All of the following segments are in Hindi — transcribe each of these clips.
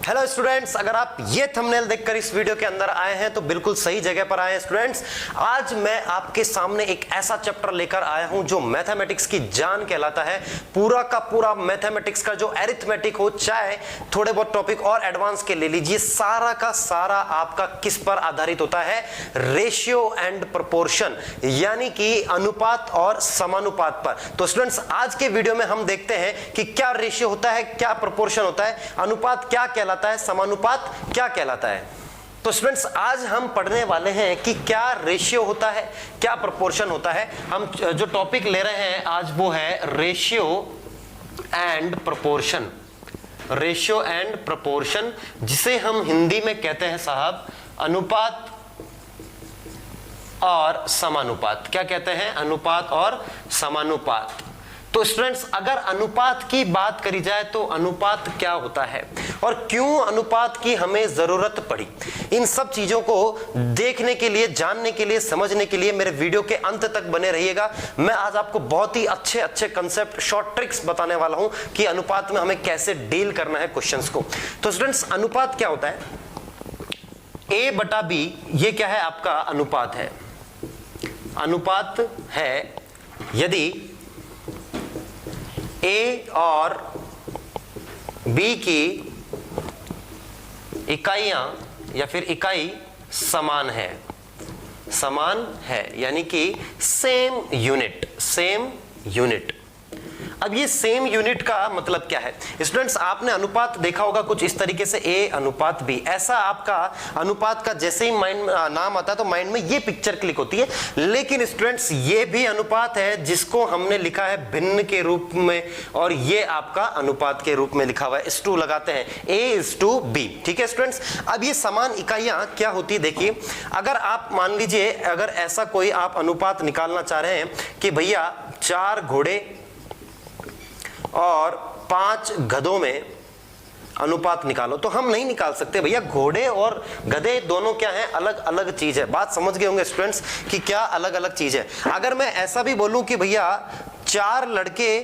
हेलो स्टूडेंट्स, अगर आप ये थंबनेल देखकर इस वीडियो के अंदर आए हैं तो बिल्कुल सही जगह पर आए हैं स्टूडेंट्स। आज मैं आपके सामने एक ऐसा चैप्टर लेकर आया हूं जो मैथमेटिक्स की जान कहलाता है। पूरा का पूरा मैथमेटिक्स का जो अरिथमेटिक हो, चाहे थोड़े बहुत टॉपिक और एडवांस के ले लीजिए, सारा का सारा आपका किस पर आधारित होता है? रेशियो एंड प्रोपोर्शन, यानी कि अनुपात और समानुपात पर। तो स्टूडेंट्स, आज के वीडियो में हम देखते हैं कि क्या रेशियो होता है, क्या प्रोपोर्शन होता है, अनुपात क्या कहलाता है, समानुपात क्या कहलाता है। तो स्टूडेंट्स, आज हम पढ़ने वाले हैं कि क्या रेशियो होता है, क्या प्रोपोर्शन होता है। हम जो टॉपिक ले रहे हैं आज वो है ratio and proportion. Ratio and proportion, जिसे हम हिंदी में कहते हैं साहब अनुपात और समानुपात। क्या कहते हैं? अनुपात और समानुपात। तो स्टूडेंट्स, अगर अनुपात की बात करी जाए तो अनुपात क्या होता है और क्यों अनुपात की हमें जरूरत पड़ी, इन सब चीजों को देखने के लिए, जानने के लिए, समझने के लिए मेरे वीडियो के अंत तक बने रहिएगा। मैं आज आपको बहुत ही अच्छे अच्छे कंसेप्ट, शॉर्ट ट्रिक्स बताने वाला हूं कि अनुपात में हमें कैसे डील करना है क्वेश्चंस को। तो स्टूडेंट्स, अनुपात क्या होता है? ए बटा बी, ये क्या है? आपका अनुपात है। अनुपात है यदि ए और बी की इकाइयां या फिर इकाई समान है, समान है यानी कि सेम यूनिट, सेम यूनिट। अब ये सेम यूनिट का मतलब क्या है? स्टूडेंट्स, आपने अनुपात देखा होगा कुछ इस तरीके से, ए अनुपात बी। ऐसा आपका अनुपात का जैसे ही माइंड नाम आता है तो माइंड में ये पिक्चर क्लिक होती है। लेकिन स्टूडेंट्स, ये भी अनुपात है जिसको हमने लिखा है भिन्न के रूप में, और ये आपका अनुपात के रूप में लिखा हुआ है। इस टू लगाते हैं, A:B। ठीक है स्टूडेंट्स, अब ये समान इकाइयां क्या होती है? देखिए, अगर आप मान लीजिए, अगर ऐसा कोई आप अनुपात निकालना चाह रहे हैं कि भैया 4 घोड़े और 5 गधों में अनुपात निकालो, तो हम नहीं निकाल सकते भैया। घोड़े और गधे दोनों क्या हैं? अलग अलग चीज है। बात समझ गए होंगे स्टूडेंट्स कि क्या अलग अलग चीज है। अगर मैं ऐसा भी बोलूं कि भैया 4 लड़के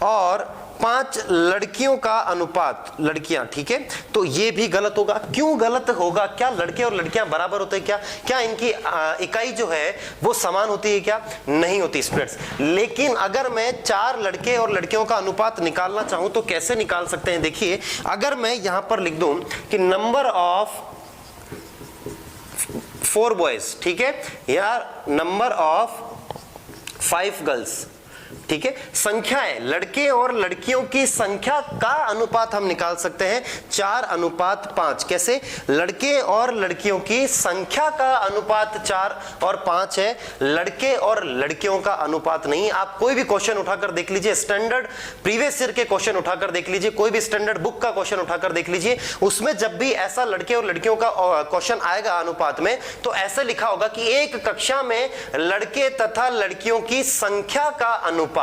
और 5 लड़कियों का अनुपात, लड़कियां, ठीक है, तो ये भी गलत होगा। क्यों गलत होगा? क्या लड़के और लड़कियां बराबर होते हैं क्या? क्या इनकी इकाई जो है वो समान होती है क्या? नहीं होती स्टूडेंट्स। लेकिन अगर मैं 4 लड़के और लड़कियों का अनुपात निकालना चाहूं तो कैसे निकाल सकते हैं? देखिए, अगर मैं यहां पर लिख दूं कि नंबर ऑफ 4 बॉयज, ठीक है, या नंबर ऑफ 5 गर्ल्स, ठीक है, संख्या है, लड़के और लड़कियों की संख्या का अनुपात हम निकाल सकते हैं 4:5। कैसे? लड़के और लड़कियों की संख्या का अनुपात 4 और 5 है, लड़के और लड़कियों का अनुपात नहीं। आप कोई भी क्वेश्चन उठाकर देख लीजिए, स्टैंडर्ड प्रीवियस ईयर के क्वेश्चन उठाकर देख लीजिए, कोई भी स्टैंडर्ड बुक का क्वेश्चन उठाकर देख लीजिए, उसमें जब भी ऐसा लड़के और लड़कियों का क्वेश्चन आएगा अनुपात में, तो ऐसे लिखा होगा कि एक कक्षा में लड़के तथा लड़कियों की संख्या का अनुपात।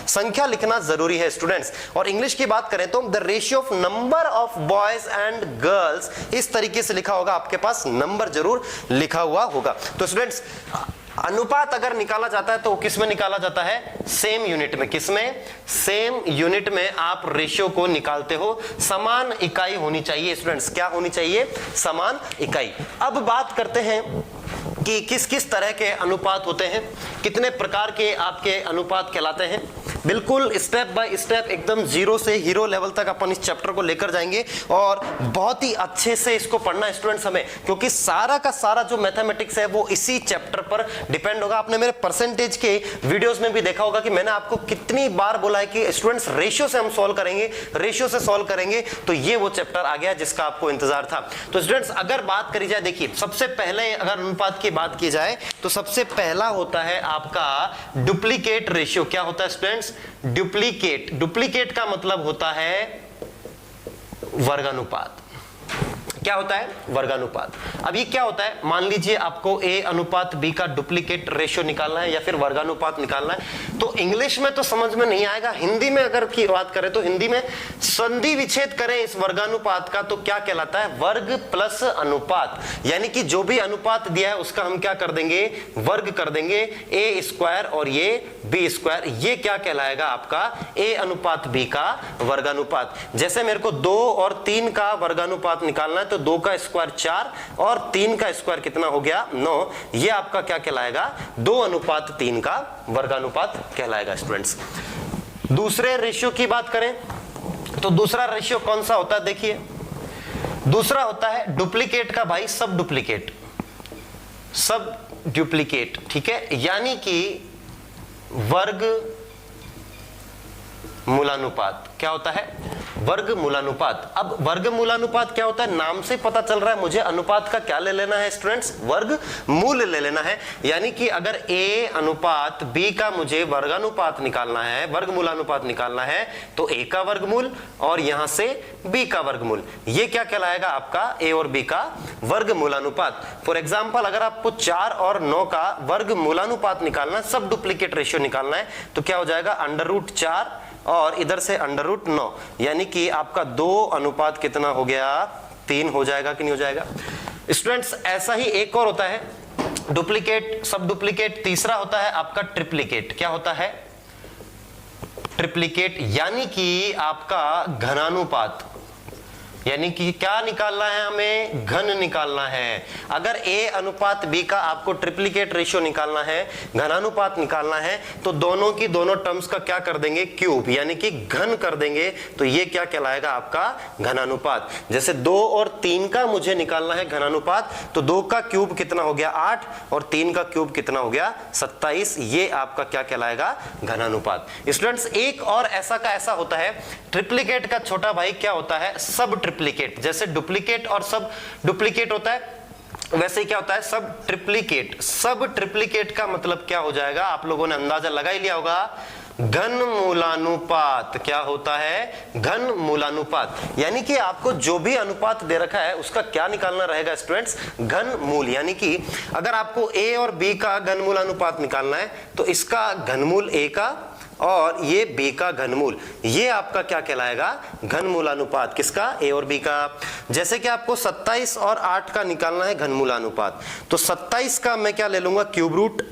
संख्या लिखना जरूरी है स्टूडेंट्स। और इंग्लिश की बात करें तो the ratio of number of boys and girls, इस तरीके से लिखा होगा, आपके पास नंबर जरूर लिखा हुआ होगा। तो स्टूडेंट्स, अनुपात अगर निकाला जाता है तो किस में निकाला जाता है? सेम यूनिट में। किस में? सेम यूनिट में आप रेशियो को निकालते हो। समान इकाई होनी चाहिए स्टूडेंट्स। क्या होनी चाहिए? समान इकाई। अब बात करते हैं कि किस किस तरह के अनुपात होते हैं, कितने प्रकार के आपके अनुपात कहलाते हैं। बिल्कुल स्टेप बाय स्टेप, एकदम जीरो से हीरो लेवल तक अपन इस चैप्टर को लेकर जाएंगे और बहुत ही अच्छे से इसको पढ़ना है स्टूडेंट्स हमें, क्योंकि सारा का सारा जो मैथमेटिक्स है वो इसी चैप्टर पर डिपेंड होगा। आपने मेरे परसेंटेज के वीडियोस में भी देखा होगा कि मैंने आपको कितनी बार बोला है कि स्टूडेंट्स रेशियो से हम सॉल्व करेंगे, रेशियो से सॉल्व करेंगे। तो ये वो चैप्टर आ गया जिसका आपको इंतजार था। तो स्टूडेंट्स, अगर बात करी जाए, देखिए, सबसे पहले अगर अनुपात की बात की जाए तो सबसे पहला होता है आपका डुप्लीकेट रेशियो। क्या होता है स्टूडेंट्स? डुप्लीकेट। डुप्लीकेट का मतलब होता है वर्गानुपात। क्या होता है, वर्गानुपात। अब ये क्या होता है, मान लीजिए आपको A अनुपात B का डुप्लीकेट रेशियो निकालना है या फिर वर्गानुपात निकालना है, तो इंग्लिश में तो समझ में नहीं आएगा, हिंदी में अगर की बात करें तो हिंदी में संधि विच्छेद करें इस वर्गानुपात का तो क्या कहलाता है, वर्ग प्लस अनुपात। यानी कि जो भी अनुपात दिया है उसका हम क्या कर देंगे, वर्ग कर देंगे, A स्क्वायर और ये B स्क्वायर, ये क्या कहलाएगा आपका A अनुपात B का वर्गानुपात। जैसे मेरे को 2 और 3 का वर्गानुपात निकालना है तो 2 का स्क्वायर 4 और 3 का स्क्वायर कितना हो गया, 9, ये आपका क्या कहलाएगा, 2 अनुपात 3 का वर्गानुपात कहलाएगा स्टूडेंट्स। दूसरे रेशियो की बात करें तो दूसरा रेशियो कौन सा होता है, देखिए दूसरा होता है डुप्लीकेट का भाई सब डुप्लीकेट, सब डुप्लीकेट, ठीक है, यानी कि वर्ग मूलानुपात। क्या होता है, वर्ग मूलानुपात। अब वर्ग मूलानुपात क्या होता है, नाम से पता चल रहा है मुझे अनुपात का क्या ले लेना है स्टूडेंट्स, वर्ग मूल ले लेना है। यानी कि अगर A अनुपात B का मुझे वर्गानुपात निकालना है, वर्ग मूलानुपात निकालना है, तो A का वर्गमूल और यहां से B का वर्गमूल, ये क्या कहलाएगा आपका A और B का वर्ग मूलानुपात। फॉर एग्जाम्पल अगर आपको 4 और 9 का वर्ग मूलानुपात निकालना है, सब डुप्लीकेट रेशियो निकालना है, तो क्या हो जाएगा, √4 और इधर से √9, यानी कि आपका 2 अनुपात कितना हो गया, 3 हो जाएगा कि नहीं हो जाएगा स्टूडेंट्स। ऐसा ही एक और होता है डुप्लीकेट, सब डुप्लीकेट। तीसरा होता है आपका ट्रिप्लीकेट। क्या होता है, ट्रिप्लीकेट, यानी कि आपका घनानुपात, यानी कि क्या निकालना है, हमें घन निकालना है। अगर A अनुपात B का आपको ट्रिप्लीकेट रेशियो निकालना है, घनानुपात निकालना है, तो दोनों की दोनों टर्म्स का क्या कर देंगे, क्यूब, यानी कि घन कर देंगे, तो ये क्या कहलाएगा आपका घनानुपात। जैसे 2 और 3 का मुझे निकालना है घनानुपात, तो 2 का क्यूब कितना हो गया 8 और 3 का क्यूब कितना हो गया 27, ये आपका क्या कहलाएगा, घनानुपात। स्टूडेंट्स एक और ऐसा का ऐसा होता है, ट्रिप्लीकेट का छोटा भाई क्या होता है, सब ट्रिप्लीकेट। जैसे डुप्लीकेट और सब डुप्लीकेट होता है, वैसे ही क्या होता है, सब ट्रिप्लीकेट। सब ट्रिप्लीकेट का मतलब क्या हो जाएगा, आप लोगों ने अंदाजा लगा ही लिया होगा, घन मूलानुपात। क्या होता है, घन मूलानुपात, यानी कि आपको जो भी अनुपात दे रखा है उसका क्या निकालना रहेगा स्टूडेंट्स, घन मूल। यानी कि अगर आपको A और B का घन मूलानुपात निकालना है तो इसका घनमूल A का और ये B का घनमूल, ये आपका क्या कहलाएगा, घन मूलानुपात। किसका, A और B का। जैसे कि आपको 27 और 8 का निकालना है घनमूलानुपात, तो 27 का मैं क्या ले लूंगा, क्यूब रूट,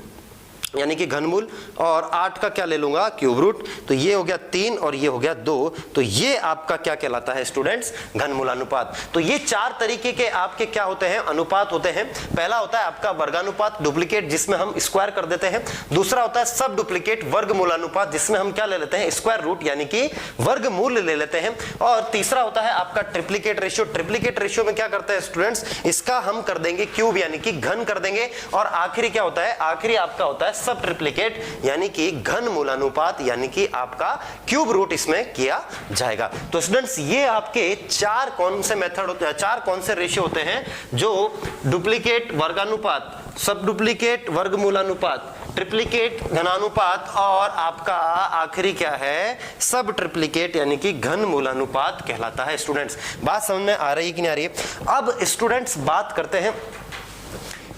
यानी कि घनमूल, और 8 का क्या ले लूंगा, क्यूब रूट, तो ये हो गया 3 और ये हो गया 2, तो ये आपका क्या कहलाता है स्टूडेंट्स, घनमूलानुपात। तो ये 4 तरीके के आपके क्या होते हैं, अनुपात होते हैं। पहला होता है आपका वर्गानुपात, डुप्लीकेट, जिसमें हम स्क्वायर कर देते हैं। दूसरा होता है सब डुप्लीकेट, वर्गमूलानुपात, जिसमें हम क्या ले लेते हैं, स्क्वायर रूट, यानी कि वर्गमूल ले लेते हैं। और तीसरा होता है आपका ट्रिप्लीकेट रेशियो। ट्रिप्लीकेट रेशियो में क्या करते हैं स्टूडेंट्स, इसका हम कर देंगे क्यूब, यानी कि घन कर देंगे। और आखिरी क्या होता है, आखिरी आपका होता है सब ट्रिप्लीकेट, यानी कि घन मूलानुपात, यानी कि आपका क्यूब रूट इसमें किया जाएगा। तो स्टूडेंट्स ये आपके 4 कौन से मेथड होते हैं, 4 कौन से रेशियो होते हैं, जो डुप्लीकेट वर्गानुपात, सब डुप्लीकेट वर्गमूलानुपात, ट्रिप्लीकेट घनानुपात, और आपका आखिरी क्या है, सब ट्रिप्लीकेट, यानी कि घन मूलानुपात कहलाता है। स्टूडेंट्स बात समझ में आ रही है कि नहीं आ रही है। अब स्टूडेंट्स बात करते हैं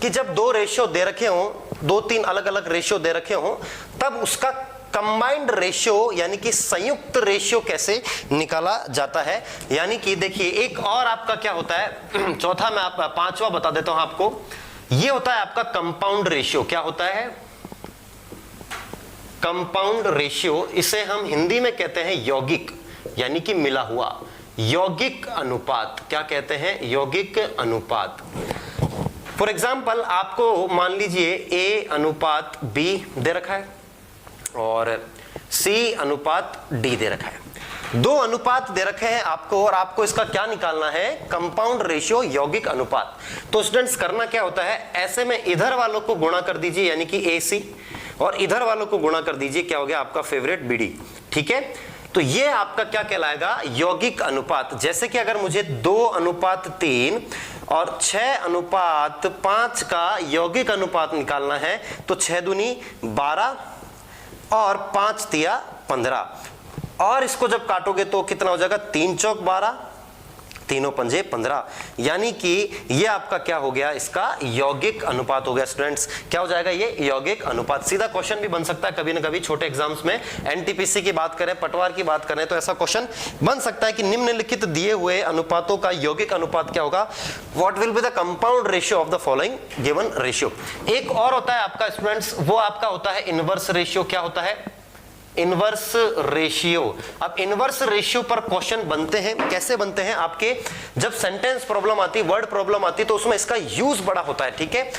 कि जब 2 रेशियो दे रखे हों, 2-3 अलग अलग रेशियो दे रखे हों, तब उसका कंबाइंड रेशियो, यानी कि संयुक्त रेशियो कैसे निकाला जाता है। यानी कि देखिए एक और आपका क्या होता है, चौथा मैं आप 5वां बता देता हूं आपको, ये होता है आपका कंपाउंड रेशियो। क्या होता है, कंपाउंड रेशियो, इसे हम हिंदी में कहते हैं यौगिक, यानी कि मिला हुआ, यौगिक अनुपात। क्या कहते हैं, यौगिक अनुपात। फॉर एग्जाम्पल आपको मान लीजिए A अनुपात B दे रखा है और C अनुपात D दे रखा है। 2 अनुपात दे रखे हैं आपको और आपको इसका क्या निकालना है, कंपाउंड रेशियो, यौगिक अनुपात। तो स्टूडेंट्स करना क्या होता है, ऐसे में इधर वालों को गुणा कर दीजिए, यानी कि AC, और इधर वालों को गुणा कर दीजिए, क्या हो गया आपका फेवरेट BD। ठीक है, तो ये आपका क्या कहलाएगा, यौगिक अनुपात। जैसे कि अगर मुझे 2 अनुपात 3 और 6 अनुपात 5 का यौगिक अनुपात निकालना है, तो 6 दूनी 12 और 5 तिया 15, और इसको जब काटोगे तो कितना हो जाएगा, 3 चौक 12, तीनों पंजे 15, यानी कि ये आपका क्या हो गया, इसका यौगिक अनुपात हो गया स्टूडेंट्स। क्या हो जाएगा, ये यौगिक अनुपात। सीधा क्वेश्चन भी बन सकता है कभी ना कभी छोटे एग्जाम्स में, एनटीपीसी की बात करें, पटवार की बात करें, तो ऐसा क्वेश्चन बन सकता है कि निम्नलिखित दिए हुए अनुपातों का यौगिक अनुपात क्या होगा, what will be the compound ratio of the following given ratio. एक और होता है आपका स्टूडेंट्स, वो आपका होता है इनवर्स रेशियो। क्या होता है, इनवर्स रेशियो। अब इनवर्स रेशियो पर क्वेश्चन बनते हैं, कैसे बनते हैं, आपके जब सेंटेंस प्रॉब्लम आती, वर्ड प्रॉब्लम आती, तो उसमें इसका यूज बड़ा होता है। ठीक है,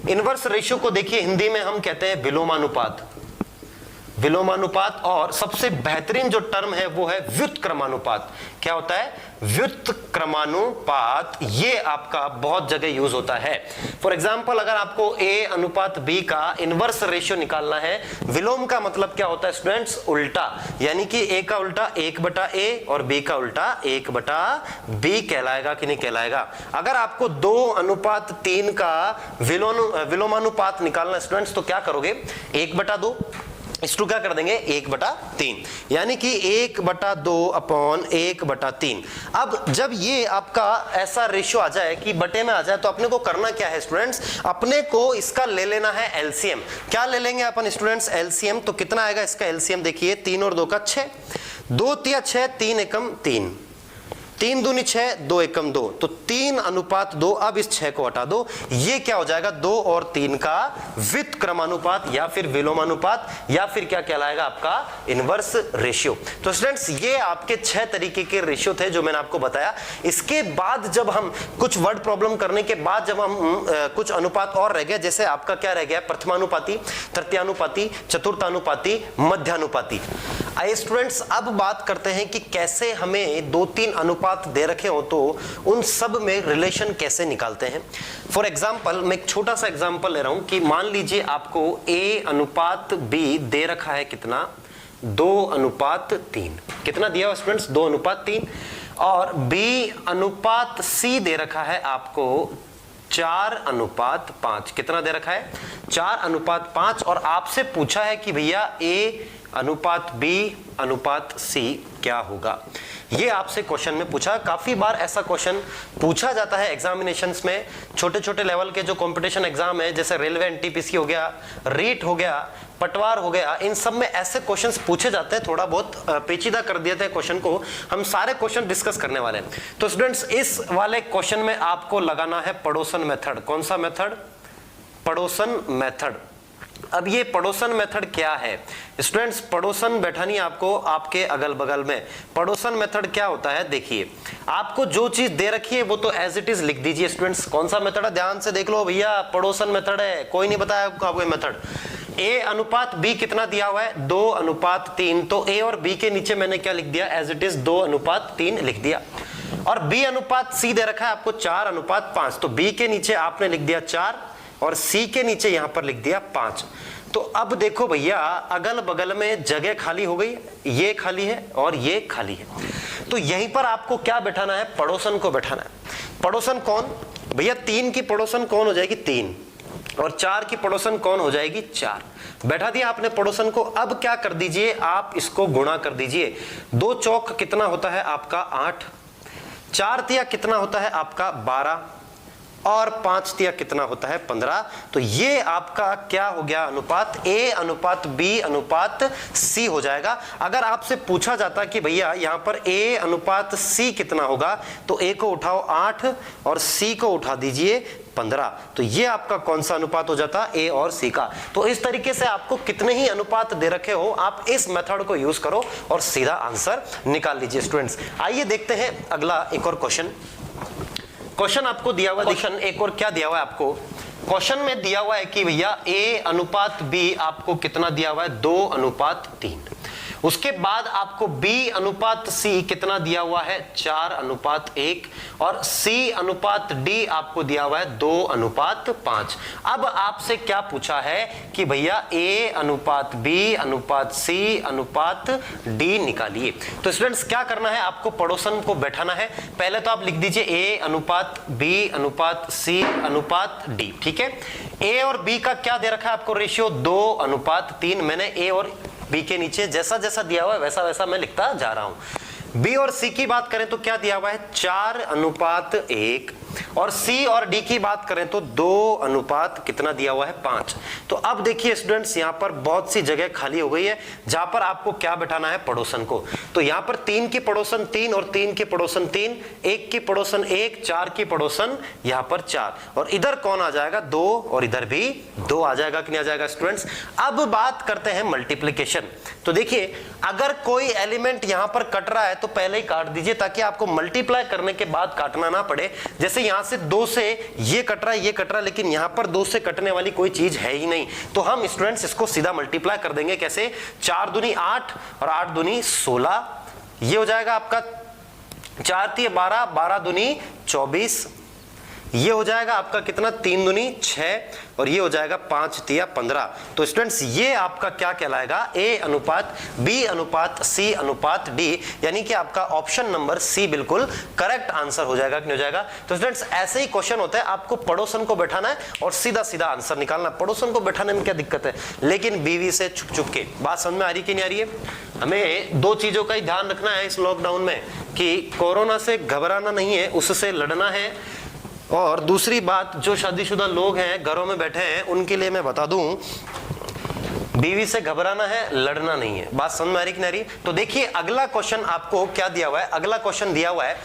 इनवर्स रेशियो को देखिए हिंदी में हम कहते हैं विलोमानुपात, विलोमानुपात, और सबसे बेहतरीन जो टर्म है वो है व्युत्क्रमानुपात। क्या होता है, व्युत्क्रमानुपात, ये आपका बहुत जगह यूज होता है। फॉर एग्जांपल अगर आपको A अनुपात B का इनवर्स रेशियो निकालना है, विलोम का मतलब क्या होता है स्टूडेंट्स, उल्टा, यानी कि A का उल्टा 1/A और B का उल्टा 1/B कहलाएगा कि नहीं कहलाएगा। अगर आपको 2:3 का विलोमानुपात निकालना स्टूडेंट्स, तो क्या करोगे, 1/2 इसको क्या कर देंगे, 1/3, यानी कि 1/2 अपॉन 1/3। अब जब ये आपका ऐसा रेशियो आ जाए कि बटे में आ जाए, तो अपने को करना क्या है स्टूडेंट्स, अपने को इसका ले लेना है एलसीएम। क्या ले लेंगे अपन स्टूडेंट्स, एलसीएम। तो कितना आएगा इसका एलसीएम, देखिए 3 और 2 का 6, 2 तिया 6, 3 एकम 3, 3 दूनी 6, 2 एकम 2, तो 3:2। अब इस 6 को हटा दो, ये क्या हो जाएगा, 2 और 3 का व्युत्क्रमानुपात या फिर विलोमानुपात, या फिर क्या कहलाएगा आपका इनवर्स रेशियो। तो स्टूडेंट्स ये आपके 6 तरीके के रेशियो थे जो मैंने आपको बताया। इसके बाद जब हम कुछ वर्ड प्रॉब्लम करने के बाद जब हम कुछ अनुपात और रह गए, जैसे आपका क्या रह गया, प्रथमानुपाती, तृतीयानुपाती, चतुर्थानुपाती, मध्यानुपाती। आइए स्टूडेंट्स अब बात करते हैं कि कैसे हमें 2-3 अनुपात दे रखे हो तो उन सब में रिलेशन कैसे निकालते हैं। फॉर एग्जांपल मैं एक छोटा सा एग्जांपल ले रहा हूं कि मान लीजिए आपको A अनुपात B दे रखा है कितना, 2:3। कितना दिया हुआ स्टूडेंट्स, 2:3, और B अनुपात C दे रखा है आपको 4:5। कितना दे रखा है, 4:5, और आपसे पूछा है कि भैया A अनुपात B अनुपात C क्या होगा। ये आपसे क्वेश्चन में पूछा, काफी बार ऐसा क्वेश्चन पूछा जाता है एग्जामिनेशंस में। छोटे छोटे लेवल के जो कंपटीशन एग्जाम है, जैसे रेलवे एनटीपीसी हो गया, रीट हो गया, पटवार हो गया, इन सब में ऐसे क्वेश्चंस पूछे जाते हैं। थोड़ा बहुत पेचीदा कर दिए थे क्वेश्चन को, हम सारे क्वेश्चन डिस्कस करने वाले हैं। तो स्टूडेंट्स इस वाले क्वेश्चन में आपको लगाना है पड़ोसन मेथड। कौन सा मेथड, पड़ोसन मेथड। अब ये पड़ोसन मेथड क्या है स्टूडेंट्स, पड़ोसन बैठानी है आपको आपके अगल बगल में। पड़ोसन मेथड क्या होता है, देखिए आपको जो चीज दे रखी है वो तो एज इट इज लिख दीजिए स्टूडेंट्स। कौन सा मेथड है, ध्यान से देख लो भैया, पड़ोसन मेथड है, कोई नहीं बताया आपको ये मेथड। A अनुपात B कितना दिया हुआ है, 2:3, तो A और B के नीचे मैंने क्या लिख दिया, एज इट इज 2:3 लिख दिया। और B अनुपात C दे रखा है आपको 4:5, तो B के नीचे आपने लिख दिया 4 और C के नीचे यहां पर लिख दिया 5। तो अब देखो भैया अगल बगल में जगह खाली हो गई, ये खाली है और ये खाली है, तो यहीं पर आपको क्या बैठाना है, पड़ोसन को बैठाना है। पड़ोसन कौन भैया, 3 की पड़ोसन कौन हो जाएगी, 3, और 4 की पड़ोसन कौन हो जाएगी, 4। बैठा दिया आपने पड़ोसन को। अब क्या कर दीजिए, आप इसको गुणा कर दीजिए। 2 चौक कितना होता है आपका 8, 4 तिया कितना होता है आपका 12, और 5 तिया कितना होता है 15। तो ये आपका क्या हो गया अनुपात, A अनुपात B अनुपात C हो जाएगा। अगर आपसे पूछा जाता कि भैया यहाँ पर A अनुपात C कितना होगा, तो A को उठाओ 8 और C को उठा दीजिए 15, तो ये आपका कौन सा अनुपात हो जाता, A और C का। तो इस तरीके से आपको कितने ही अनुपात दे रखे हो, आप इस मेथड को यूज करो और सीधा आंसर निकाल लीजिए स्टूडेंट्स। आइए देखते हैं अगला एक और क्वेश्चन। क्वेश्चन आपको दिया हुआ, क्वेश्चन एक और क्या दिया हुआ है आपको, क्वेश्चन में दिया हुआ है कि भैया A अनुपात B आपको कितना दिया हुआ है, 2:3। उसके बाद आपको B अनुपात C कितना दिया हुआ है, 4:1, और C अनुपात D आपको दिया हुआ है 2:5। अब आपसे क्या पूछा है कि भैया A अनुपात B अनुपात C अनुपात D निकालिए। तो स्टूडेंट्स क्या करना है, आपको पड़ोसन को बैठाना है। पहले तो आप लिख दीजिए A अनुपात B अनुपात C अनुपात D, ठीक है। A और B का क्या दे रखा है आपको रेशियो, 2:3। मैंने A और B के नीचे जैसा जैसा दिया हुआ है वैसा वैसा मैं लिखता जा रहा हूं। बी और सी की बात करें तो क्या दिया हुआ है 4:1, और सी और डी की बात करें तो 2 कितना दिया हुआ है 5। तो अब देखिए स्टूडेंट्स यहां पर बहुत सी जगह खाली हो गई है जहां पर आपको क्या बैठाना है पड़ोसन को। तो यहां पर 3 की पड़ोसन 3 और 3 की पड़ोसन 3, 1 की पड़ोसन 1, 4 की पड़ोसन यहां पर 4, और इधर कौन आ जाएगा 2, और इधर भी 2 आ जाएगा कि नहीं आ जाएगा स्टूडेंट्स। अब बात करते हैं मल्टीप्लिकेशन। तो देखिए अगर कोई एलिमेंट यहां पर कट रहा है तो पहले ही काट दीजिए ताकि आपको मल्टीप्लाई करने के बाद काटना ना पड़े। जैसे यहां से 2 से ये कट रहा है, ये कट रहा है, लेकिन यहां पर 2 से कटने वाली कोई चीज है ही नहीं, तो हम स्टूडेंट्स इसको सीधा मल्टीप्लाई कर देंगे। कैसे? 4 दूनी 8 और 8 दूनी 16, ये हो जाएगा आपका 4 तिया 12, 12 दूनी 24, ये हो जाएगा आपका कितना 3 दूनी 6, और ये हो जाएगा 5 तिया 15। तो स्टूडेंट्स ये आपका क्या कहलाएगा A अनुपात B अनुपात C अनुपात D, यानी कि आपका ऑप्शन नंबर C बिल्कुल करेक्ट आंसर हो जाएगा कि नहीं हो जाएगा। तो स्टूडेंट्स ऐसे ही क्वेश्चन होता है, आपको पड़ोसन को बैठाना है और सीधा सीधा आंसर निकालना। पड़ोसन को बैठाने में क्या दिक्कत है, लेकिन बीवी से छुप छुप के। बात समझ में आ रही कि नहीं आ रही है? हमें 2 चीजों का ही ध्यान रखना है इस लॉकडाउन में कि कोरोना से घबराना नहीं है, उससे लड़ना है। और दूसरी बात, जो शादीशुदा लोग हैं घरों में बैठे हैं उनके लिए मैं बता दूं, बीवी से घबराना है, लड़ना नहीं है। बात समझ में आ रही कि नहीं आ रही? तो देखिए अगला क्वेश्चन आपको क्या दिया हुआ है। अगला क्वेश्चन दिया हुआ है,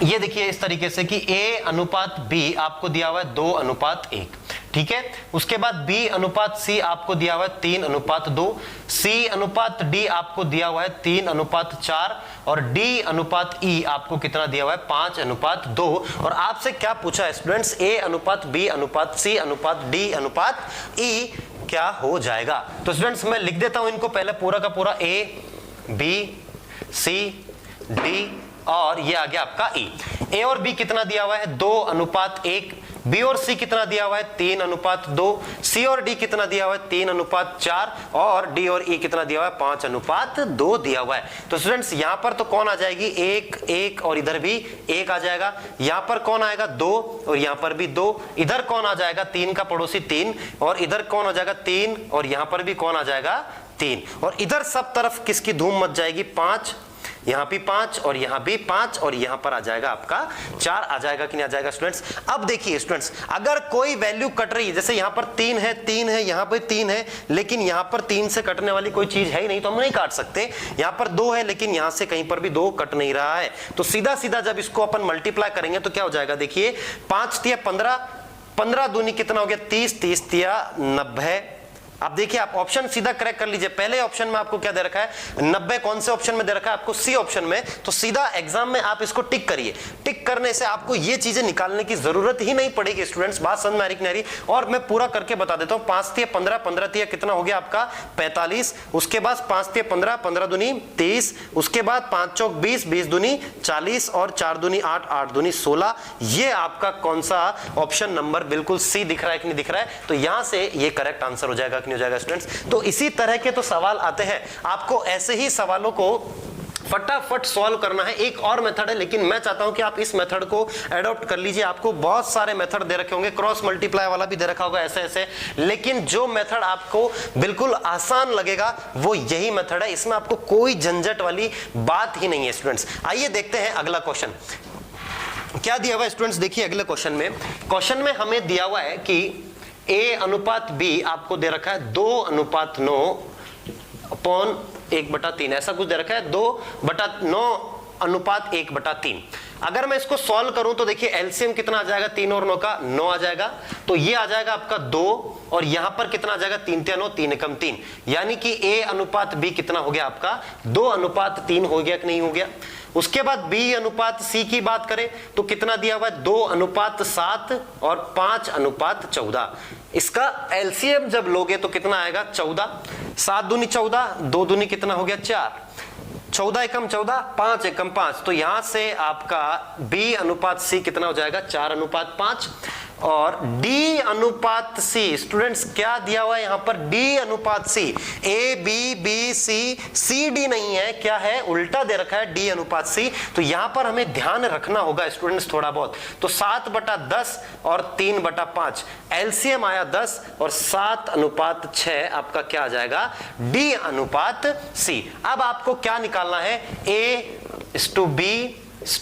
ये देखिए इस तरीके से कि A अनुपात B आपको दिया हुआ है 2:1, ठीक है। उसके बाद B अनुपात C आपको दिया हुआ है 3:2, C अनुपात D आपको दिया हुआ है 3:4, और D अनुपात E आपको कितना दिया हुआ है 5:2। और आपसे क्या पूछा है स्टूडेंट्स, A अनुपात B अनुपात C अनुपात D अनुपात E क्या हो जाएगा। तो स्टूडेंट्स मैं लिख देता हूं इनको पहले पूरा का पूरा, A B C D और ये आ गया आपका E। A और B कितना दिया हुआ है 2:1, B और C कितना दिया हुआ है 3:2, C और D कितना दिया हुआ है 3:4, और D और E कितना दिया हुआ है 5:2 दिया हुआ है। तो स्टूडेंट्स यहां पर तो कौन आ जाएगी 1 1, और इधर भी 1 आ जाएगा। यहां पर कौन आएगा 2, और यहां पर भी 2। इधर कौन आ जाएगा 3 का पड़ोसी 3, और इधर कौन आ जाएगा 3, और यहां पर भी कौन आ जाएगा 3, और इधर सब तरफ किसकी धूम मच जाएगी 5, यहां भी 5, और यहां भी 5, और यहां पर आ जाएगा आपका 4 आ जाएगा कि नहीं आ जाएगा स्टूडेंट्स। अब देखिए स्टूडेंट्स अगर कोई वैल्यू कट रही है, जैसे यहां पर 3 है, 3 है, यहां पर 3 है, लेकिन यहां पर 3 से कटने वाली कोई चीज है ही नहीं, तो हम नहीं काट सकते। यहां पर 2 है, लेकिन यहां से कहीं पर भी 2 कट नहीं रहा है। तो सीधा सीधा जब इसको अपन मल्टीप्लाई करेंगे तो क्या हो जाएगा, देखिए 5 तिया 15, 15 दूनी कितना हो गया 30, 30 तिया 90। अब देखिए आप ऑप्शन सीधा करेक्ट कर लीजिए। पहले ऑप्शन में आपको क्या दे रखा है 90, कौन से ऑप्शन में दे रखा है आपको C ऑप्शन में। तो सीधा एग्जाम में आप इसको टिक करिए। टिक करने से आपको ये चीजें निकालने की जरूरत ही नहीं पड़ेगी स्टूडेंट्स। बात समझ में आ रही कि नहीं आ रही? और मैं पूरा करके बता देता हूं। 5 तिया 15, 15 तिया कितना हो गया आपका 45, उसके बाद 5 तिया 15, 15 दूनी 30, उसके बाद 5 चौक 20, 20 दूनी 40, और 4 दूनी 8, 8 दूनी 16। ये आपका कौन सा ऑप्शन नंबर बिल्कुल C दिख रहा है कि नहीं दिख रहा है? तो यहां से ये करेक्ट आंसर हो जाएगा कि नहीं हो जाएगा स्टूडेंट्स। तो इसी तरह के तो सवाल आते हैं, आपको ऐसे ही सवालों को फटाफट सॉल्व करना है। एक और मेथड है, लेकिन मैं चाहता हूं कि आप इस मेथड को एडॉप्ट कर लीजिए। आपको बहुत सारे मेथड दे रखे होंगे, क्रॉस मल्टीप्लाई वाला भी दे रखा होगा, ऐसे ऐसे, लेकिन जो मेथड आपको बिल्कुल आसान लगेगा वो यही मेथड है। इसमें आपको कोई झंझट वाली बात ही नहीं है स्टूडेंट्स। आइए देखते हैं अगला क्वेश्चन क्या दिया हुआ है स्टूडेंट्स। देखिए अगले क्वेश्चन में हमें दिया हुआ है कि A अनुपात B आपको दे रखा है 2:9/1/3, ऐसा कुछ दे रखा है 2/9/1/3। अगर मैं इसको सॉल्व करूं तो देखिए एलसीएम कितना आ जाएगा 3 और 9 का 9 आ जाएगा। तो ये आ जाएगा आपका 2, और यहां पर कितना आ जाएगा 3 तिया 9, 3 एकम 3, यानी कि A अनुपात B कितना हो गया आपका 2:3 हो गया कि नहीं हो गया। उसके बाद B अनुपात C की बात करें तो कितना दिया हुआ है 2:7 और 5:14। इसका एलसीएम जब लोगे तो कितना आएगा 14, 7 दूनी 14, 2 दूनी कितना हो गया 4, 14 एकम 14, 5 एकम 5। तो यहां से आपका B अनुपात C कितना हो जाएगा 4:5। और D अनुपात C। स्टूडेंट्स क्या दिया हुआ है यहां पर? D अनुपात C। A B B C C D नहीं है, क्या है? उल्टा दे रखा है D अनुपात C। तो यहां पर हमें ध्यान रखना होगा स्टूडेंट्स थोड़ा बहुत। तो 7/10 और 3/5 एलसीएम आया 10 और 7/6 आपका क्या आ जाएगा? D अनुपात C। अब आपको क्या निकालना है? A:B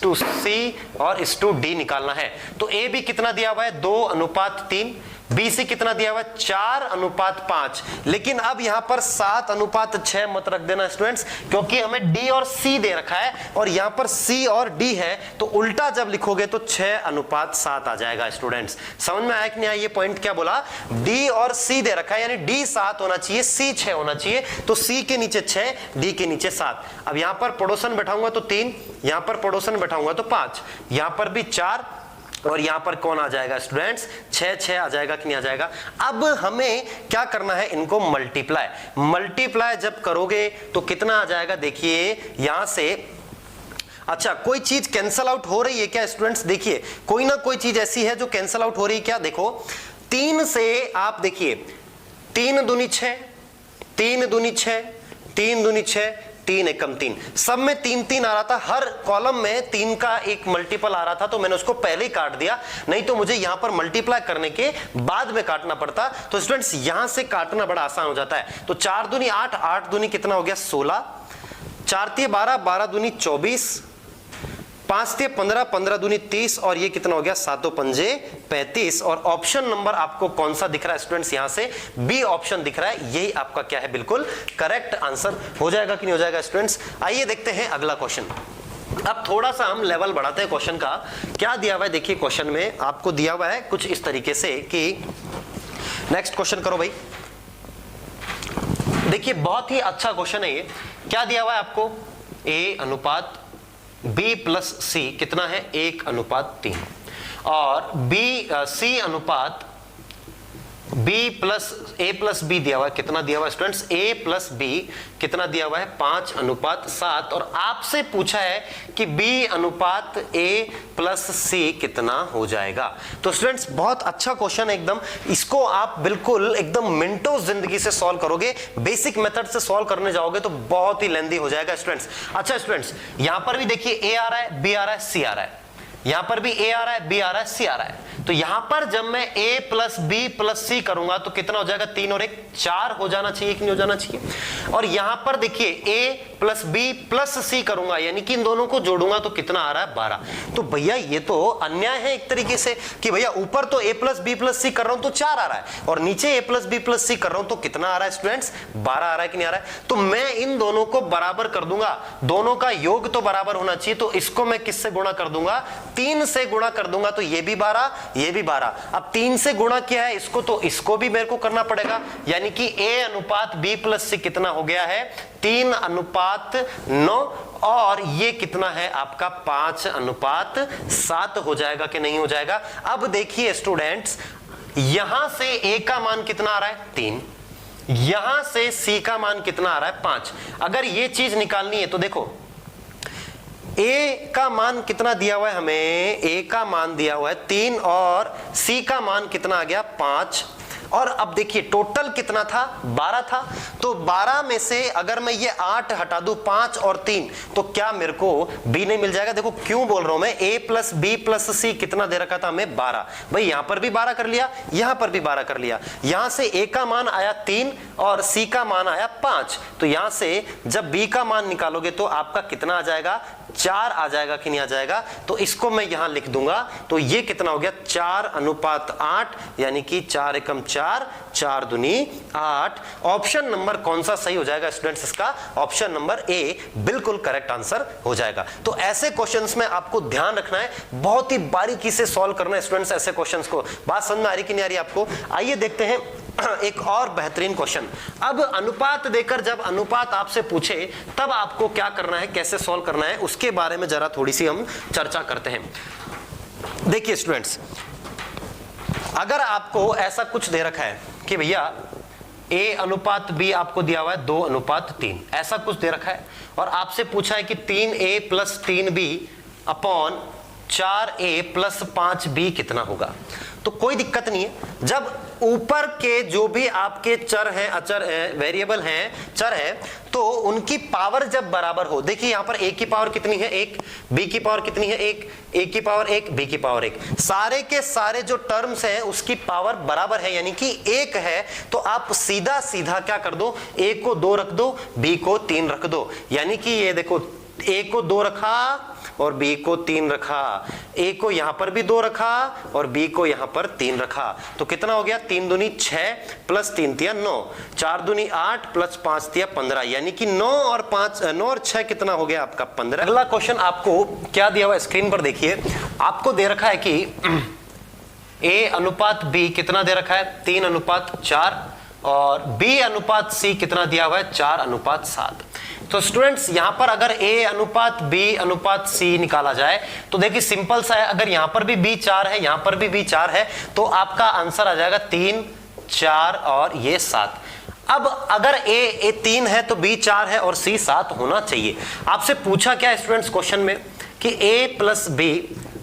टू सी और इस टू डी निकालना है। तो ए बी कितना दिया हुआ है? 2:3। बी सी कितना दिया हुआ है? 4:5। लेकिन अब यहां पर 7:6 मत रख देना स्टूडेंट्स, क्योंकि हमें डी और सी दे रखा है और यहां पर सी और डी है, तो उल्टा जब लिखोगे तो 6:7 आ जाएगा। स्टूडेंट्स समझ में आया कि नहीं आया? ये पॉइंट क्या बोला? डी और सी दे रखा है, यानी डी 7 होना चाहिए, सी 6 होना चाहिए। तो सी के नीचे 6, डी के नीचे 7। अब यहां पर पड़ोसन बैठाऊंगा तो 3, यहां पर पड़ोसन बैठाऊंगा तो 5, यहां पर भी 4 और यहां पर कौन आ जाएगा स्टूडेंट्स? 6 आ जाएगा कि नहीं आ जाएगा? अब हमें क्या करना है? इनको मल्टीप्लाई जब करोगे तो कितना आ जाएगा? देखिए यहां से, अच्छा कोई चीज कैंसल आउट हो रही है क्या स्टूडेंट्स? देखिए कोई ना कोई चीज ऐसी है जो कैंसल आउट हो रही है क्या? देखो 3 से आप देखिए 3 दूनी 6, 3 दूनी 6, 3 दूनी 6, 3 एकम 3, सब में 3 आ रहा था, हर कॉलम में 3 का एक मल्टीपल आ रहा था, तो मैंने उसको पहले ही काट दिया, नहीं तो मुझे यहां पर मल्टीप्लाई करने के बाद में काटना पड़ता। तो स्टूडेंट्स यहां से काटना बड़ा आसान हो जाता है। तो 4 दूनी 8, 8 दूनी कितना हो गया? 16, 4 तिये 12, 12 दूनी 24, 5 तिये 15, 15 दूनी 30 और ये कितना हो गया? 7 पंजे 35। और ऑप्शन नंबर आपको कौन सा दिख रहा है स्टूडेंट्स? यहां से बी ऑप्शन दिख रहा है, यही आपका क्या है? बिल्कुल करेक्ट आंसर हो जाएगा कि नहीं हो जाएगा स्टूडेंट्स? आइए देखते हैं अगला क्वेश्चन। अब थोड़ा सा हम लेवल बढ़ाते हैं क्वेश्चन का। क्या दिया हुआ है? देखिए क्वेश्चन में आपको दिया हुआ है कुछ इस तरीके से कि नेक्स्ट क्वेश्चन करो भाई। देखिए बहुत ही अच्छा क्वेश्चन है ये। क्या दिया हुआ है आपको? A अनुपात B प्लस C कितना है? 1:3 और C अनुपात B plus A plus B दिया हुआ है, कितना दिया हुआ है स्टूडेंट्स? A प्लस B कितना दिया हुआ है? 5:7 और आपसे पूछा है कि B अनुपात A प्लस C कितना हो जाएगा। तो स्टूडेंट्स बहुत अच्छा क्वेश्चन है एकदम, इसको आप बिल्कुल एकदम मिनटों जिंदगी से सॉल्व करोगे। बेसिक मेथड से सॉल्व करने जाओगे तो बहुत ही लेंथी हो जाएगा स्टूडेंट्स। अच्छा स्टूडेंट्स यहां पर भी देखिए A आ रहा है, B आ रहा है, C आ रहा है, यहां पर भी A आ रहा है, B आ रहा है, C आ रहा है। तो यहां पर जब मैं A plus B plus C करूंगा तो कितना हो जाएगा? 3 और 1 4 हो जाना चाहिए कि नहीं हो जाना चाहिए? और यहां पर देखिए A plus B plus C करूंगा, यानी कि इन दोनों को जोड़ूंगा तो कितना आ रहा है? 12। तो भैया ये तो अन्याय है एक तरीके से कि भैया ऊपर तो A plus B plus C कर रहा हूं तो 4 आ रहा है और नीचे A plus B plus C कर रहा हूं तो कितना आ रहा है स्टूडेंट्स? 12 आ रहा है कि नहीं आ रहा है? तो मैं इन दोनों को बराबर कर दूंगा, दोनों का योग तो बराबर होना चाहिए। तो इसको मैं किससे गुणा कर दूंगा? 3 से गुणा कर दूंगा, तो ये भी 12, ये भी 12। अब 3 से गुणा किया है इसको, तो इसको भी मेरे को करना पड़ेगा, यानी कि A अनुपात B प्लस C कितना हो गया है? 3:9 और ये कितना है आपका? 5:7 हो जाएगा कि नहीं हो जाएगा? अब देखिए स्टूडेंट्स यहां से A का मान कितना आ रहा है? 3, यहां से C का मान कितना आ रहा है? 5। अगर ये चीज निकालनी है तो देखो A का मान कितना दिया हुआ है हमें? A का मान दिया हुआ है 3 और C का मान कितना आ गया? 5। और अब देखिए टोटल कितना था? 12 था। तो 12 में से अगर मैं ये 8 हटा दूं, 5 और 3, तो क्या मेरे को B नहीं मिल जाएगा? देखो क्यों बोल रहा हूं मैं, A plus B plus C कितना दे रखा था हमें? 12। भाई यहां पर भी 12 कर लिया, यहां पर भी 12 कर लिया। यहां से A का मान आया 3 और C का मान आया 5। तो यहां से जब B का मान निकालोगे तो आपका कितना आ जाएगा? 4 आ जाएगा कि नहीं आ जाएगा? तो इसको मैं यहां लिख दूंगा, तो ये कितना हो गया? 4:8, यानी कि 4 एकम 4, 4 दूनी 8। ऑप्शन नंबर कौन सा सही हो जाएगा स्टूडेंट्स? इसका ऑप्शन नंबर ए बिल्कुल करेक्ट आंसर हो जाएगा। तो ऐसे क्वेश्चंस में आपको ध्यान रखना है, बहुत ही बारीकी से सॉल्व करना है स्टूडेंट्स ऐसे क्वेश्चंस को। बात समझ में आ रही कि नहीं आ रही आपको? आइए देखते हैं एक और बेहतरीन क्वेश्चन। अब अनुपात देकर जब अनुपात आपसे पूछे तब आपको क्या करना है, कैसे सॉल्व करना है, उसके बारे में जरा थोड़ी सी हम चर्चा करते हैं। देखिए स्टूडेंट्स अगर आपको ऐसा कुछ दे रखा है कि भैया A अनुपात B आपको दिया हुआ है 2:3, ऐसा कुछ दे रखा है और आपसे पूछा है कि 3A plus 3B upon 4A plus 5B कितना होगा। तो कोई दिक्कत नहीं है। जब ऊपर के जो भी आपके चर हैं, अचर हैं, वेरिएबल हैं, चर हैं, तो उनकी पावर जब बराबर हो, देखिए यहां पर a की पावर कितनी है 1, b की पावर कितनी है 1, a की पावर 1, b की पावर 1, सारे के सारे जो टर्म्स हैं उसकी पावर बराबर है, यानी कि 1 है। तो आप सीधा सीधा क्या कर दो, a को 2 रख दो, b को 3 रख दो, यानी कि ये देखो a को 2 रखा और b को 3 रखा, a को यहां पर भी 2 रखा और b को यहां पर 3 रखा, तो कितना हो गया 3 दूनी 6 प्लस 3 तिया 9, 4 दूनी 8 प्लस 5 तिया 15, यानी कि 9 और 6 कितना हो गया आपका 15। अगला क्वेश्चन आपको क्या दिया हुआ स्क्रीन पर देखिए, आपको दे रखा है कि a अनुपात b कितना दे रखा है 3:4 और b अनुपात c कितना दिया हुआ है 4:7। तो स्टूडेंट्स यहां पर अगर a अनुपात b अनुपात c निकाला जाए तो देखिए सिंपल सा है, अगर यहां पर भी b 4 है, यहां पर भी b 4 है, तो आपका आंसर आ जाएगा 3, 4 और ये 7। अब अगर a 3 है तो b 4 है और c 7 होना चाहिए। आपसे पूछा क्या स्टूडेंट्स क्वेश्चन में कि a plus b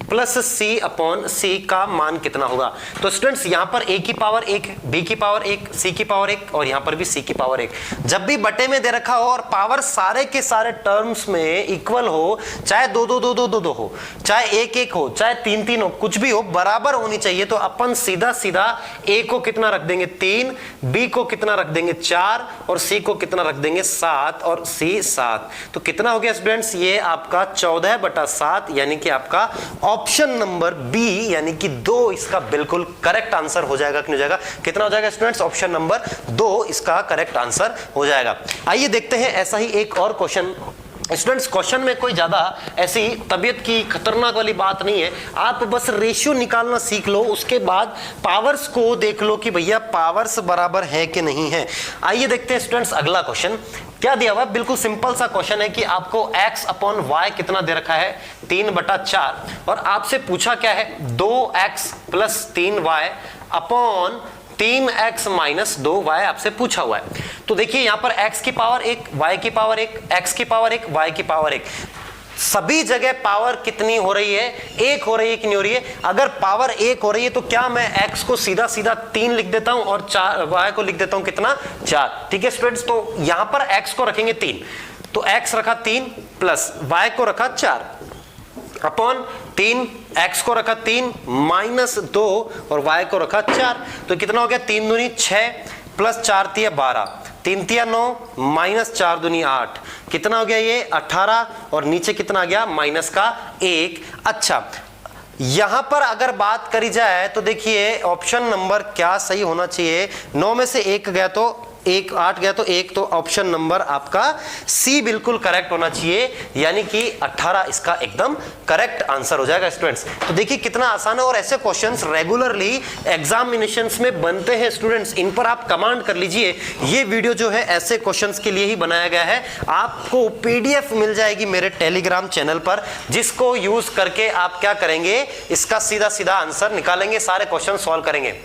plus C upon C का मान कितना होगा। तो स्टूडेंट्स यहां पर a की पावर 1, b की पावर 1, c की पावर 1 और यहां पर भी c की पावर 1। जब भी बटे में दे रखा हो और पावर सारे के सारे टर्म्स में इक्वल हो, चाहे 2 2 2 2 2 2 हो, चाहे 1 1 हो, चाहे 3 3 हो, कुछ भी हो, बराबर होनी चाहिए। तो अपन सीधा सीधा a को कितना रख देंगे 3, b को कितना रख देंगे 4 और c को कितना रख देंगे 7 और c 7। तो कितना हो गया स्टूडेंट्स, ये आपका 14/7, यानी कि आपका ऑप्शन नंबर बी यानी कि 2 इसका बिल्कुल करेक्ट आंसर हो जाएगा। क्यों हो जाएगा, कितना हो जाएगा स्टूडेंट्स, ऑप्शन नंबर 2 इसका करेक्ट आंसर हो जाएगा। आइए देखते हैं ऐसा ही एक और क्वेश्चन। स्टूडेंट्स क्वेश्चन में कोई ज्यादा ऐसी तबीयत की खतरनाक वाली बात नहीं है, आप बस रेशियो निकालना सीख लो, उसके बाद पावर्स को देख लो कि भैया पावर्स बराबर है कि नहीं है। आइए देखते हैं स्टूडेंट्स अगला क्वेश्चन क्या दिया हुआ है। बिल्कुल सिंपल सा क्वेश्चन है कि आपको x अपॉन y कितना दे रखा है 3/4 और आपसे पूछा क्या है 2x plus 3y upon 3x minus 2y आपसे पूछा हुआ है। तो देखिए यहां पर x की पावर 1, y की पावर 1, x की पावर 1, y की पावर 1, सभी जगह पावर कितनी हो रही है, 1 हो रही है कि नहीं हो रही है। अगर पावर 1 हो रही है तो क्या मैं x को सीधा सीधा 3 लिख देता हूं और y को लिख देता हूं कितना 4। ठीक है स्टूडेंट्स, तो यहां पर x को रखेंगे 3, तो x रखा 3 प्लस y को रखा 4 अपॉन 3, x को रखा 3 माइनस 2 और y को रखा 4। तो कितना हो गया 3 दूनी 6 प्लस 4 तिया 12, 3 तिया 9 माइनस 4 दूनी 8, कितना हो गया ये 18 और नीचे कितना आ गया माइनस का 1। अच्छा यहां पर अगर बात करी जाए तो देखिए ऑप्शन नंबर क्या सही होना चाहिए, 9 में से 1 गया तो 1, 8 गया तो 1, तो ऑप्शन नंबर आपका सी बिल्कुल करेक्ट होना चाहिए, यानी कि 18 इसका एकदम करेक्ट आंसर हो जाएगा स्टूडेंट्स। तो देखिए कितना आसान है और ऐसे क्वेश्चंस रेगुलरली एग्जामिनेशंस में बनते हैं स्टूडेंट्स, इन पर आप कमांड कर लीजिए। ये वीडियो जो है ऐसे क्वेश्चंस के लिए ही बनाया गया है। आपको पीडीएफ मिल जाएगी मेरे टेलीग्राम चैनल पर, जिसको यूज करके आप क्या करेंगे, इसका सीधा सीधा आंसर निकालेंगे, सारे क्वेश्चन सॉल्व करेंगे।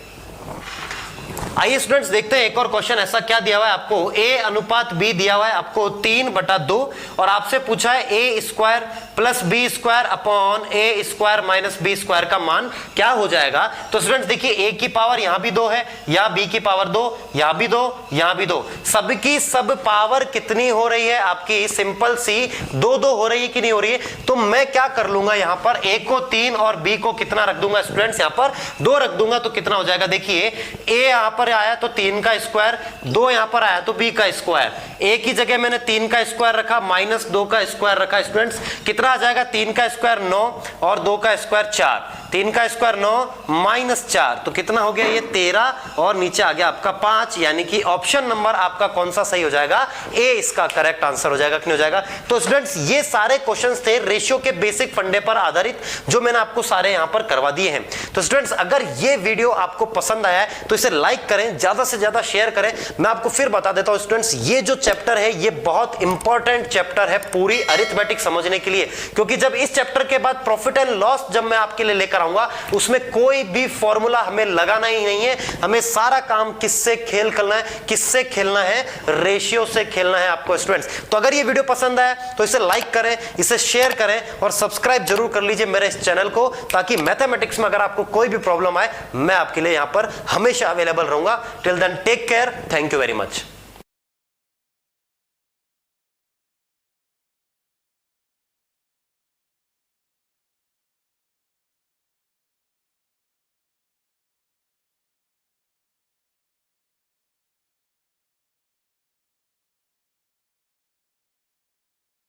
आइए स्टूडेंट्स देखते हैं एक और क्वेश्चन ऐसा क्या दिया हुआ है आपको, a अनुपात b दिया हुआ है आपको 3/2 और आपसे पूछा है a square plus b square upon a square minus b square का मान क्या हो जाएगा। तो स्टूडेंट्स देखिए a की पावर यहां भी 2 है, या b की पावर 2, यहां भी 2, यहां भी 2, सबकी सब पावर कितनी हो रही है आपकी, सिंपल सी 2 2 हो रही है कि नहीं हो रही है। तो मैं क्या कर लूंगा यहां पर a को 3 और b को कितना रख दूंगा स्टूडेंट्स, यहां पर 2 रख दूंगा, तो कितना हो जाएगा देखिए a यहां पर आया तो 3 का स्क्वायर, 2 यहां पर आया तो b का स्क्वायर, a की जगह मैंने 3 का स्क्वायर रखा माइनस 2 का स्क्वायर रखा स्टूडेंट्स, कितना आ जाएगा 3 का स्क्वायर 9 और 2 का स्क्वायर 4, 3 का स्क्वायर 9 माइनस 4, तो कितना हो गया ये 13 और नीचे आ गया आपका 5, यानी कि ऑप्शन नंबर आपका कौन सा सही हो जाएगा, ए इसका करेक्ट आंसर हो जाएगा। क्यों हो जाएगा। तो स्टूडेंट्स ये सारे क्वेश्चंस थे रेशियो के बेसिक फंडे पर आधारित, जो मैंने आपको सारे यहां पर करवा दिए हैं। तो स्टूडेंट्स अगर ये वीडियो आपको पसंद आया है तो इसे लाइक करें, ज्यादा से ज्यादा शेयर करें। मैं आपको फिर बता देता हूं स्टूडेंट्स, ये जो चैप्टर है ये बहुत इंपॉर्टेंट चैप्टर है पूरी अरिथमेटिक समझने के लिए, क्योंकि जब इस चैप्टर के बाद प्रॉफिट एंड लॉस जब मैं आपके लिए लेकर कराऊंगा उसमें कोई भी फॉर्मूला हमें लगाना ही नहीं है, हमें सारा काम किससे खेल करना है, किससे खेलना है, रेशियो से खेलना है आपको स्टूडेंट्स। तो अगर ये वीडियो पसंद आया तो इसे लाइक करें, इसे शेयर करें और सब्सक्राइब जरूर कर लीजिए मेरे इस चैनल को, ताकि मैथमेटिक्स में अगर आपको कोई भी प्रॉब्लम आए मैं आपके लिए यहां पर हमेशा अवेलेबल रहूंगा। Till then take care, thank you very much.